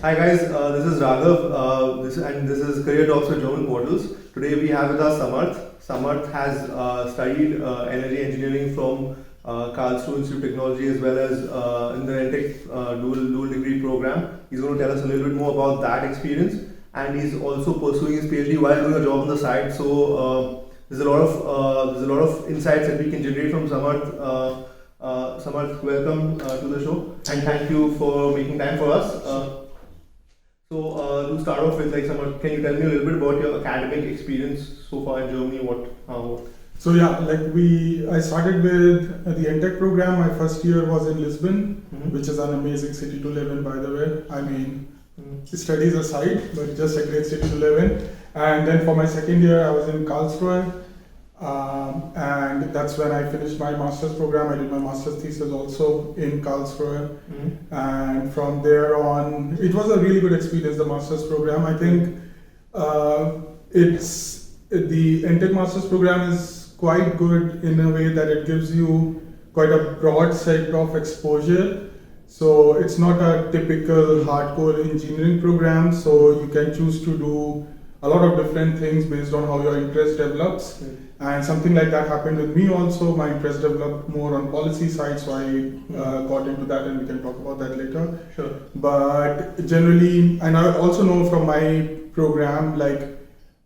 Hi guys, this is Raghav. This is Career Talks with Germanportals. Today we have with us Samarth. Samarth has studied energy engineering from Karlsruhe Institute of Technology as well as in the ENTECH dual degree program. He's going to tell us a little bit more about that experience, and he's also pursuing his PhD while doing a job on the side. So there's a lot of insights that we can generate from Samarth. Samarth, welcome to the show, and thank you for making time for us. To start off with, Samarth, can you tell me a little bit about your academic experience so far in Germany? So yeah, I started with the ENTECH program. My first year was in Lisbon, which is an amazing city to live in, by the way. I mean, studies aside, but just a great city to live in. And then for my second year, I was in Karlsruhe. And that's when I finished my master's program. I did my master's thesis also in Karlsruhe. And from there on, it was a really good experience, the master's program. I think the ENTECH master's program is quite good in a way that it gives you quite a broad set of exposure. So it's not a typical hardcore engineering program, so you can choose to do a lot of different things based on how your interest develops. And something like that happened with me also. My interest developed more on policy side, so I got into that, and we can talk about that later. Sure. But generally, and I also know from my program, like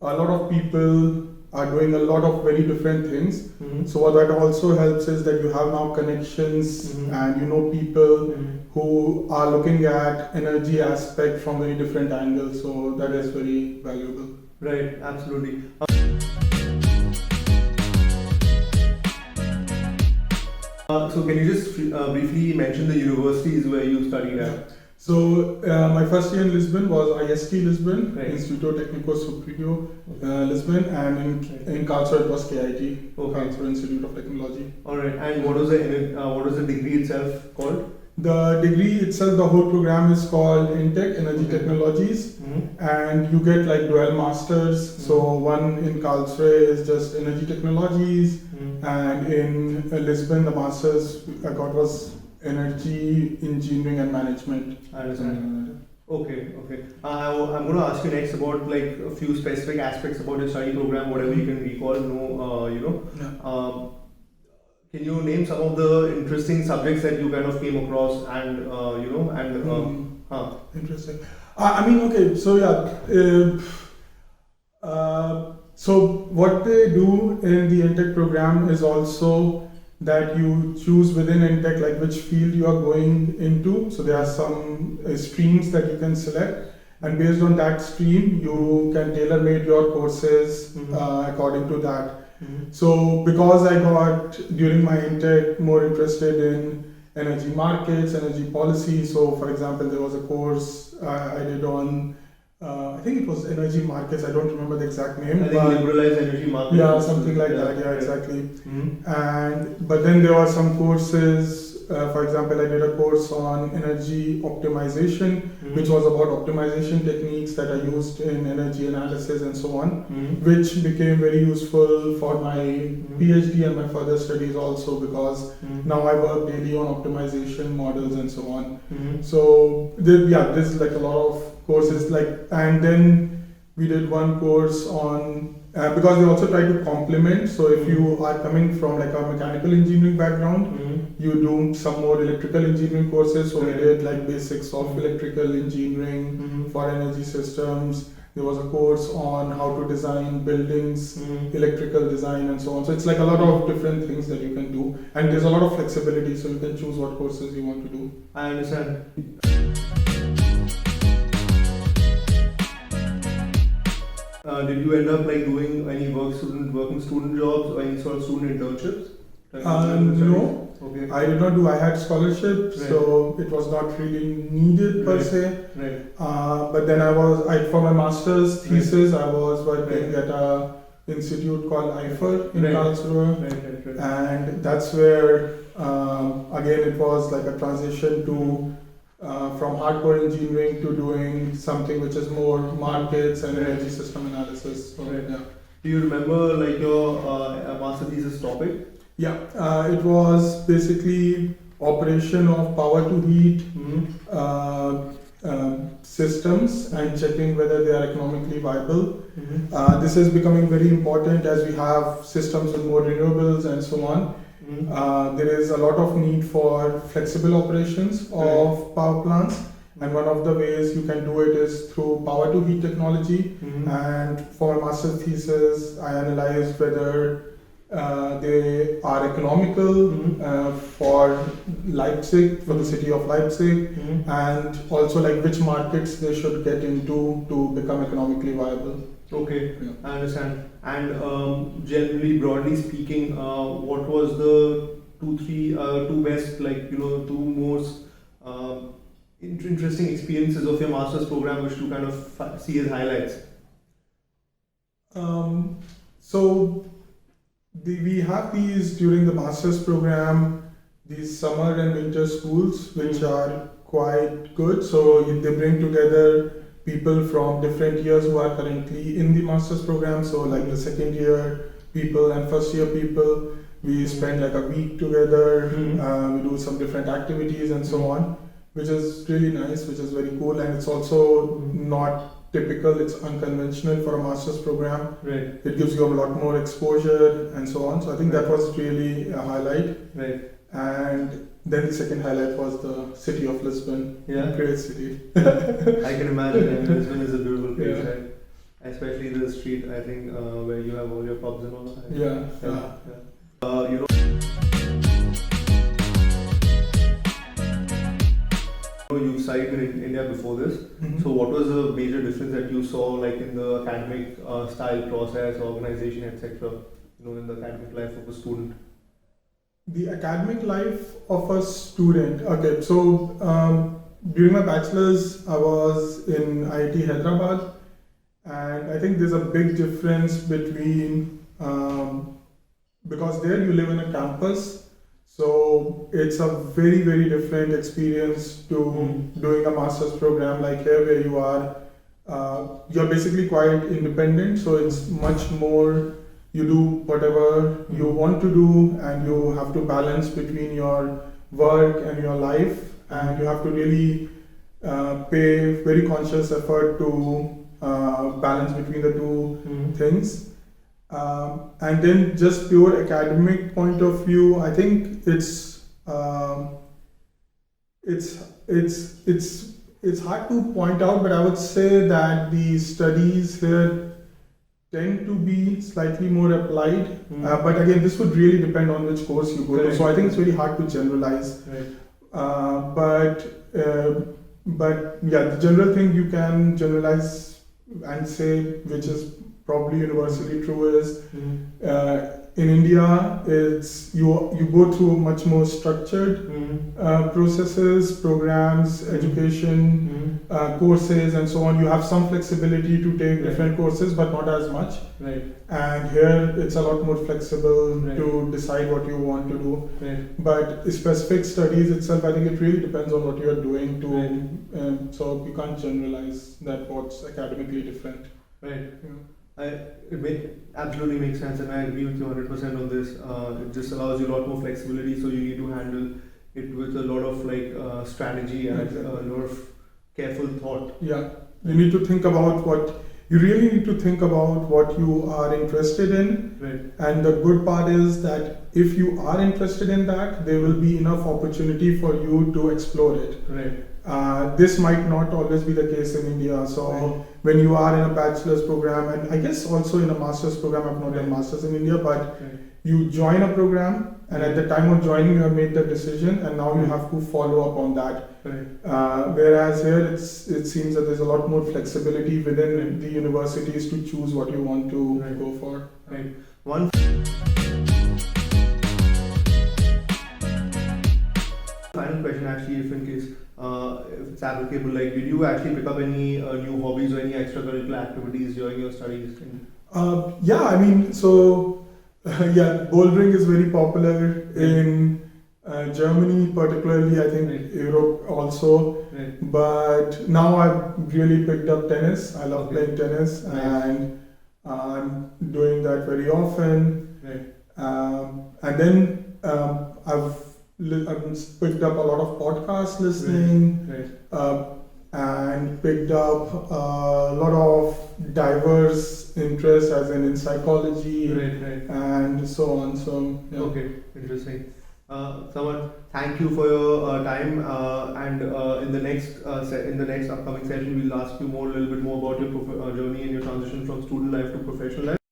a lot of people are doing a lot of very different things. So what that also helps is that you have now connections and you know people who are looking at energy aspect from very different angles. So that is very valuable. Right, absolutely. So can you just briefly mention the universities where you studied at? So my first year in Lisbon was IIT Lisbon, right. Instituto Técnico Superior Lisbon, and in Karlsruhe it was KIT, Karlsruhe Institute of Technology. All right. And what was the degree itself called? The degree itself, the whole program is called ENTECH, Energy Technologies, and you get like dual masters. So one in Karlsruhe is just Energy Technologies, and in Lisbon the masters I got was Energy Engineering and Management. I understand. Okay. I'm going to ask you next about like a few specific aspects about your study program, whatever you can recall. Can you name some of the interesting subjects that you kind of came across Interesting. I mean, okay, so yeah. So what they do in the ENTECH program is also that you choose within ENTECH like which field you are going into. So there are some streams that you can select, and based on that stream, you can tailor-make your courses according to that. So because I got during my ENTECH more interested in energy markets, energy policy. So for example, there was a course I did on I think it was energy markets. I don't remember the exact name. I think liberalized energy markets. Yeah, something like that. Yeah, exactly. But then there were some courses. For example, I did a course on energy optimization, which was about optimization techniques that are used in energy analysis and so on, which became very useful for my PhD and my further studies also, because now I work daily on optimization models and so on. So there's like a lot of courses and then we did one course on because they also try to complement. So if you are coming from like a mechanical engineering background, you do some more electrical engineering courses. So we did like basics of electrical engineering for energy systems. There was a course on how to design buildings, electrical design and so on. So it's like a lot of different things that you can do, and there's a lot of flexibility, so you can choose what courses you want to do. I understand. Did you end up like doing any working student jobs or any sort of student internships? No. Okay. I did not do. I had scholarship, so it was not really needed per se. Right. But then for my master's thesis, I was working at a institute called IFR in Karlsruhe, and that's where again it was like a transition to from hardcore engineering to doing something which is more markets and energy system analysis. So, yeah. Do you remember like your master thesis topic? Yeah, it was basically operation of power to heat systems and checking whether they are economically viable. Mm-hmm. This is becoming very important as we have systems with more renewables and so on. Mm-hmm. There is a lot of need for flexible operations of power plants, and one of the ways you can do it is through power to heat technology. Mm-hmm. And for my master's thesis, I analyzed whether they are economical for Leipzig, for the city of Leipzig, and also like which markets they should get into to become economically viable. Okay, Yeah. I understand. And generally, broadly speaking, what was the two best, two most interesting experiences of your master's program, which you kind of see as highlights? So we have these during the master's program, these summer and winter schools, which are quite good. So they bring together people from different years who are currently in the master's program. So like the second year people and first year people, we spend like a week together. We do some different activities and so on, which is really nice, which is very cool, and it's also not typical, it's unconventional for a master's program. Right. It gives you a lot more exposure and so on. So I think that was really a highlight. Right. And then the second highlight was the city of Lisbon. Yeah. Great city. I can imagine. Lisbon is a beautiful place, Yeah. right? Especially the street, I think, where you have all your pubs and all that. Yeah. You know, you studied in India before this. So what was the major difference that you saw, like in the academic style, process, organization, etc., in the academic life of a student? The academic life of a student. Okay, so during my bachelor's, I was in IIT Hyderabad, and I think there's a big difference between because there you live in a campus. So it's a very, very different experience to doing a master's program like here, where you are, you're basically quite independent. So it's much more, you do whatever you want to do, and you have to balance between your work and your life, and you have to really pay very conscious effort to balance between the two things. And then just pure academic point of view, I think it's hard to point out, but I would say that the studies here tend to be slightly more applied. But again, this would really depend on which course you go to. So I think it's very hard to generalize. Right. But yeah, the general thing you can generalize and say, which is probably universally true, is in India, it's you go through much more structured processes, programs, education, courses, and so on. You have some flexibility to take different courses, but not as much. Right. And here, it's a lot more flexible Right. to decide what you want to do. Right. But specific studies itself, I think it really depends on what you are doing. Right. So you can't generalize that what's academically different. Right. Yeah. Absolutely makes sense, and I agree with you 100% on this. It just allows you a lot more flexibility, so you need to handle it with a lot of strategy and a lot of careful thought. Yeah, you need to think about you really need to think about what you are interested in. Right. And the good part is that if you are interested in that, there will be enough opportunity for you to explore it. Right. This might not always be the case in India. So when you are in a bachelor's program, and I guess also in a master's program, I've not done master's in India, but you join a program, and at the time of joining, you have made the decision, and now you have to follow up on that. Right. Whereas here, it seems that there's a lot more flexibility within the universities to choose what you want to go for. Right. One final question, actually, if in case if it's applicable, like, did you actually pick up any new hobbies or any extracurricular activities during your studies? Yeah, I mean, so bouldering is very popular in Germany, particularly. I think Europe also. Right. But now I've really picked up tennis. I love playing tennis, and I'm doing that very often. Right. And then I've picked up a lot of podcast listening. Right. and picked up a lot of diverse interests, as in psychology and so on. So yeah. Okay, interesting. Samarth, thank you for your time. And in the next upcoming session, we'll ask you a little bit more about your journey and your transition from student life to professional life.